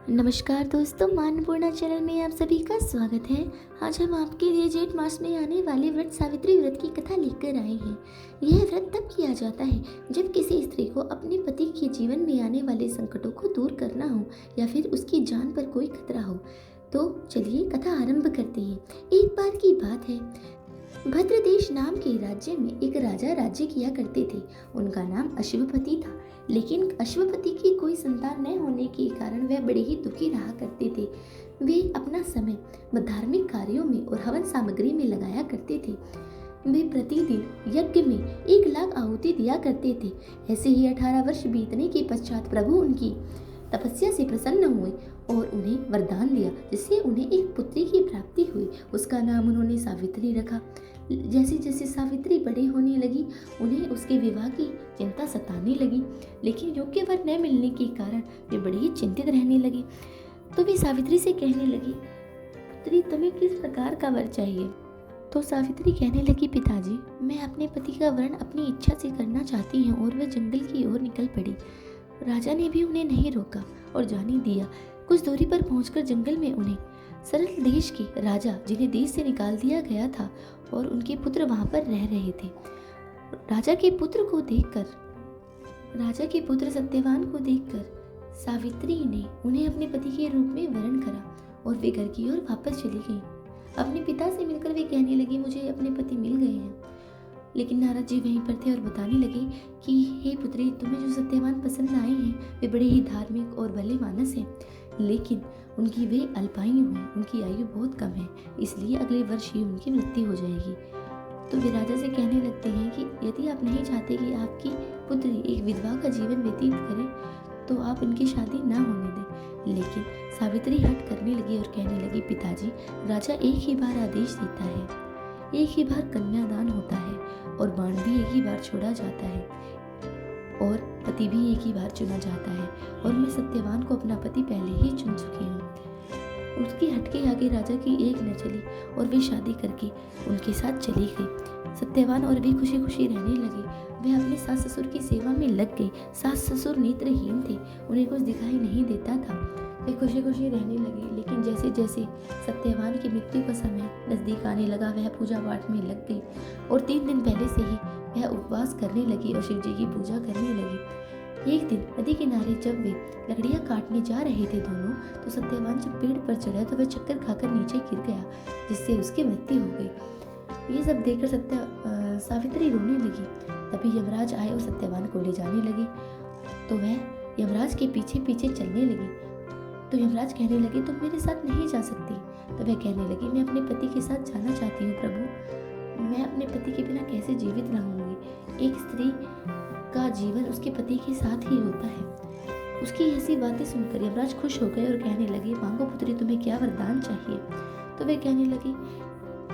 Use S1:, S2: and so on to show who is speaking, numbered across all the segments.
S1: नमस्कार दोस्तों, मान्यपूर्णा चैनल में आप सभी का स्वागत है। आज हम आपके लिए जेठ मास में आने वाले व्रत सावित्री व्रत की कथा लेकर आए हैं। यह व्रत तब किया जाता है जब किसी स्त्री को अपने पति के जीवन में आने वाले संकटों को दूर करना हो या फिर उसकी जान पर कोई खतरा हो। तो चलिए कथा आरंभ करते हैं। एक बार की बात है, भद्रदेश नाम के राज्य में एक राजा राज्य किया करते थे। उनका नाम अश्वपति था, लेकिन अश्वपति की कोई संतान न होने के कारण वह बड़े ही दुखी रहा करते थे। वे अपना समय धार्मिक कार्यों में और हवन सामग्री में लगाया करते थे। वे प्रतिदिन यज्ञ में 1,00,000 आहुति दिया करते थे। ऐसे ही 18 वर्ष बीतने के पश्चात प्रभु उनकी तपस्या से प्रसन्न हुए और उन्हें वरदान दिया, जिससे उन्हें एक पुत्री की प्राप्ति हुई। उसका नाम उन्होंने सावित्री रखा। जैसे जैसे सावित्री बड़ी होने लगी, उन्हें उसके विवाह की चिंता सताने लगी, लेकिन योग्य वर न मिलने के कारण वे बड़ी ही चिंतित रहने लगी। तो वे सावित्री से कहने लगी, पुत्री तुम्हें किस प्रकार का वर चाहिए? तो सावित्री कहने लगी, पिताजी मैं अपने पति का वर्ण अपनी इच्छा से करना चाहती हूँ। और वह जंगल की ओर निकल पड़ी। राजा ने भी उन्हें नहीं रोका और जाने दिया। कुछ दूरी पर पहुंचकर जंगल में उन्हें सरल देश के राजा, जिन्हें देश से निकाल दिया गया था, और उनके पुत्र वहां पर रह रहे थे। राजा के पुत्र सत्यवान को देखकर सावित्री ने उन्हें अपने पति के रूप में वरण करा और वे घर की ओर वापस चली गई। अपने पिता से मिलकर वे कहने लगी, मुझे अपने पति मिल गए हैं। लेकिन नारद जी वहीं पर थे और बताने लगे कि हे पुत्री, तुम्हें जो सत्यवान पसंद आए हैं वे बड़े ही धार्मिक और भले मानस हैं, लेकिन उनकी वे अल्पायु हैं, उनकी आयु बहुत कम है, इसलिए अगले वर्ष ही उनकी मृत्यु हो जाएगी। तो वे राजा से कहने लगते हैं कि यदि आप नहीं चाहते कि आपकी पुत्री एक विधवा का जीवन व्यतीत करे तो आप इनकी शादी ना होने दें। लेकिन सावित्री हट करने लगी और कहने लगी, पिताजी राजा एक ही बार आदेश देता है, एक ही बार कन्यादान होता है और बाण भी एक ही बार छोड़ा जाता है और पति भी एक ही बार चुना जाता है, और मैं सत्यवान को अपना पति पहले ही चुन चुकी हूँ। उसकी हटके आगे राजा की एक न चली और वे शादी करके उनके साथ चली गई। सत्यवान और भी खुशी खुशी रहने लगे। वे अपने सास ससुर की सेवा में लग गई। सास ससुर नेत्रहीन थे, उन्हें कुछ दिखाई नहीं देता था। वे खुशी खुशी रहने लगे, लेकिन जैसे जैसे सत्यवान की मृत्यु का समय नजदीक आने लगा, वह पूजा पाठ में लग गई और 3 दिन पहले से ही वह उपवास करने लगी और शिव जी की पूजा करने लगी। एक दिन नदी किनारे जब वे लकड़ियां काटने जा रहे थे दोनों, तो सत्यवान जब पेड़ पर चढ़ा तो वह चक्कर खाकर नीचे गिर गया, जिससे उसकी मृत्यु हो गई। ये सब देखकर सावित्री रोने लगी। तभी यमराज आए और सत्यवान को ले जाने लगे। तो वह यमराज के पीछे पीछे चलने लगी। तो यमराज कहने लगे, तुम मेरे साथ नहीं जा सकती। तो वह कहने लगी, मैं अपने पति के साथ जाना चाहती हूँ प्रभु। मैं अपने पति के बिना कैसे जीवित रहूंगी? एक स्त्री का जीवन उसके पति के साथ ही होता है। उसकी ऐसी बातें सुनकर यमराज खुश हो गए और कहने लगे, मांगो पुत्री, तुम्हें क्या वरदान चाहिए? तो वे कहने लगी,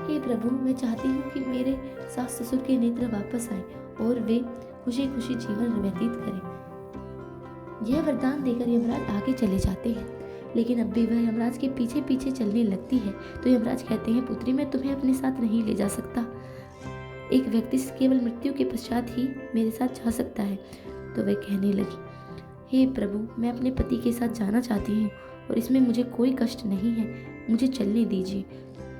S1: हे प्रभु, मैं चाहती हूँ कि मेरे सास ससुर के नेत्र वापस आए और वे खुशी खुशी जीवन व्यतीत करें। यह वरदान देकर यमराज आगे चले जाते हैं, लेकिन अब भी वह यमराज के पीछे पीछे चलने लगती है। तो यमराज कहते हैं, पुत्री मैं तुम्हें अपने साथ नहीं ले जा सकता। एक व्यक्ति केवल मृत्यु के पश्चात ही मेरे साथ जा सकता है। तो वह कहने लगी, हे प्रभु, मैं अपने पति के साथ जाना चाहती हूँ और इसमें मुझे कोई कष्ट नहीं है, मुझे चलने दीजिए।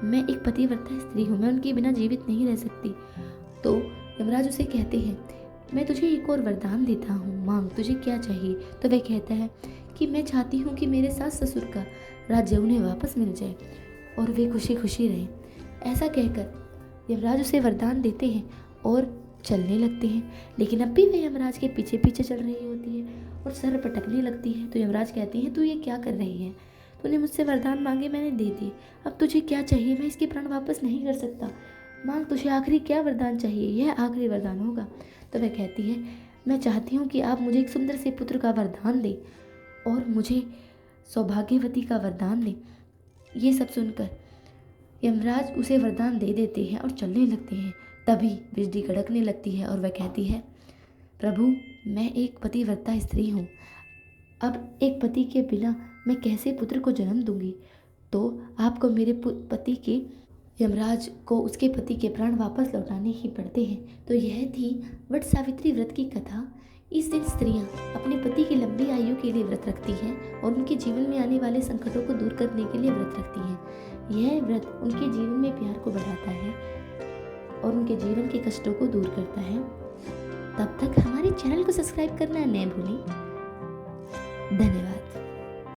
S1: मैं एक पतिव्रता स्त्री हूँ, मैं उनके बिना जीवित नहीं रह सकती। तो यमराज उसे कहते हैं, मैं तुझे एक और वरदान देता हूँ, मांग, तुझे क्या चाहिए? तो वह कहता है कि मैं चाहती हूँ कि मेरे सास ससुर का राज्य उन्हें वापस मिल जाए और वे खुशी खुशी रहें। ऐसा कहकर यमराज उसे वरदान देते हैं और चलने लगते हैं। लेकिन अब भी वह यमराज के पीछे पीछे चल रही होती है और सर पटकने लगती है। तो यमराज कहते हैं, तू ये क्या कर रही है? तूने मुझसे वरदान मांगे, मैंने दे दिए, अब तुझे क्या चाहिए? मैं इसके प्राण वापस नहीं कर सकता। मांग, तुझे आखिरी क्या वरदान चाहिए? यह आखिरी वरदान होगा। तो वह कहती है, मैं चाहती हूँ कि आप मुझे एक सुंदर से पुत्र का वरदान दें और मुझे सौभाग्यवती का वरदान दें। ये सब सुनकर यमराज उसे वरदान दे देते हैं और चलने लगते हैं। तभी बिजली कड़कने लगती है और वह कहती है, प्रभु, मैं एक पतिव्रता स्त्री हूँ, अब एक पति के बिना मैं कैसे पुत्र को जन्म दूंगी? तो आपको मेरे पति के यमराज को उसके पति के प्राण वापस लौटाने ही पड़ते हैं। तो यह थी वट सावित्री व्रत की कथा। इस दिन स्त्रियां अपने पति की लंबी आयु के लिए व्रत रखती हैं और उनके जीवन में आने वाले संकटों को दूर करने के लिए व्रत रखती हैं। यह व्रत उनके जीवन में प्यार को बढ़ाता है और उनके जीवन के कष्टों को दूर करता है। तब तक हमारे चैनल को सब्सक्राइब करना न भूलें। धन्यवाद।